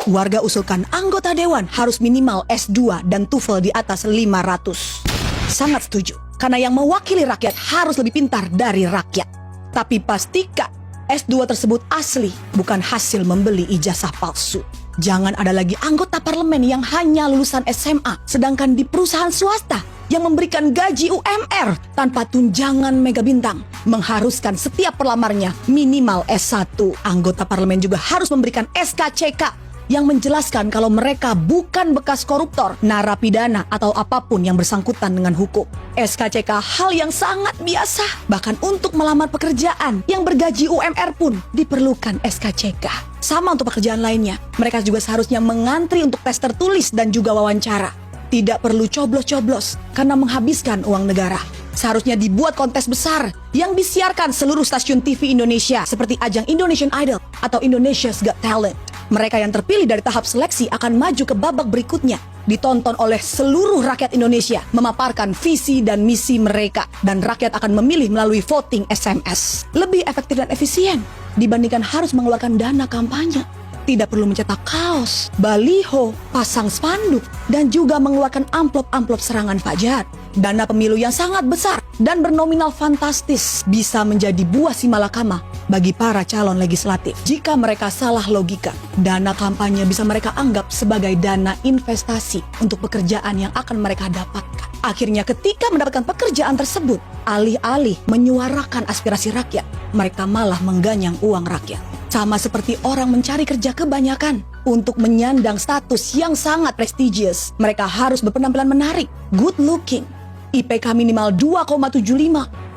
Warga usulkan anggota dewan harus minimal S2 dan TOEFL di atas 500. Sangat setuju, karena yang mewakili rakyat harus lebih pintar dari rakyat. Tapi pastikan S2 tersebut asli, bukan hasil membeli ijazah palsu. Jangan ada lagi anggota parlemen yang hanya lulusan SMA, sedangkan di perusahaan swasta yang memberikan gaji UMR tanpa tunjangan mega bintang mengharuskan setiap pelamarnya minimal S1. Anggota parlemen juga harus memberikan SKCK yang menjelaskan kalau mereka bukan bekas koruptor, narapidana, atau apapun yang bersangkutan dengan hukum. SKCK hal yang sangat biasa. Bahkan untuk melamar pekerjaan yang bergaji UMR pun diperlukan SKCK. Sama untuk pekerjaan lainnya. Mereka juga seharusnya mengantri untuk tes tertulis dan juga wawancara. Tidak perlu coblos-coblos karena menghabiskan uang negara. Seharusnya dibuat kontes besar yang disiarkan seluruh stasiun TV Indonesia seperti ajang Indonesian Idol atau Indonesia's Got Talent. Mereka yang terpilih dari tahap seleksi akan maju ke babak berikutnya, ditonton oleh seluruh rakyat Indonesia, memaparkan visi dan misi mereka, dan rakyat akan memilih melalui voting SMS. Lebih efektif dan efisien dibandingkan harus mengeluarkan dana kampanye. Tidak perlu mencetak kaos, baliho, pasang spanduk, dan juga mengeluarkan amplop-amplop serangan fajar. Dana pemilu yang sangat besar dan bernominal fantastis bisa menjadi buah simalakama bagi para calon legislatif. Jika mereka salah logika, dana kampanye bisa mereka anggap sebagai dana investasi untuk pekerjaan yang akan mereka dapatkan. Akhirnya ketika mendapatkan pekerjaan tersebut, alih-alih menyuarakan aspirasi rakyat, mereka malah mengganyang uang rakyat. Sama seperti orang mencari kerja kebanyakan untuk menyandang status yang sangat prestigious. Mereka harus berpenampilan menarik, good looking, IPK minimal 2,75.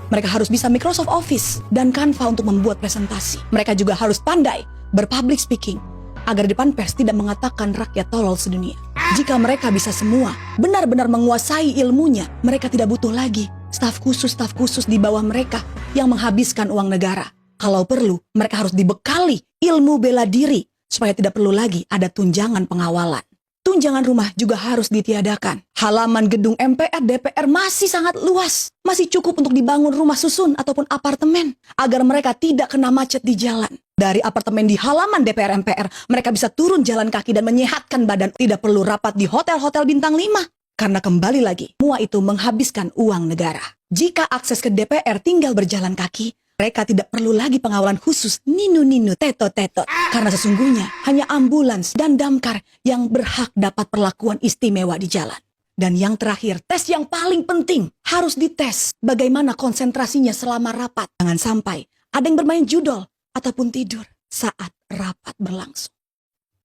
Mereka harus bisa Microsoft Office dan Canva untuk membuat presentasi. Mereka juga harus pandai berpublic speaking agar di depan pers tidak mengatakan rakyat tolol sedunia. Jika mereka bisa semua, benar-benar menguasai ilmunya, mereka tidak butuh lagi staf khusus di bawah mereka yang menghabiskan uang negara. Kalau perlu, mereka harus dibekali ilmu bela diri supaya tidak perlu lagi ada tunjangan pengawalan. Tunjangan rumah juga harus ditiadakan. Halaman gedung MPR, DPR masih sangat luas. Masih cukup untuk dibangun rumah susun ataupun apartemen agar mereka tidak kena macet di jalan. Dari apartemen di halaman DPR MPR, mereka bisa turun jalan kaki dan menyehatkan badan. Tidak perlu rapat di hotel-hotel bintang 5. Karena kembali lagi, semua itu menghabiskan uang negara. Jika akses ke DPR tinggal berjalan kaki, mereka tidak perlu lagi pengawalan khusus ninu-ninu, tetot-tetot. Karena sesungguhnya hanya ambulans dan damkar yang berhak dapat perlakuan istimewa di jalan. Dan yang terakhir, tes yang paling penting harus dites bagaimana konsentrasinya selama rapat. Jangan sampai ada yang bermain judol ataupun tidur saat rapat berlangsung.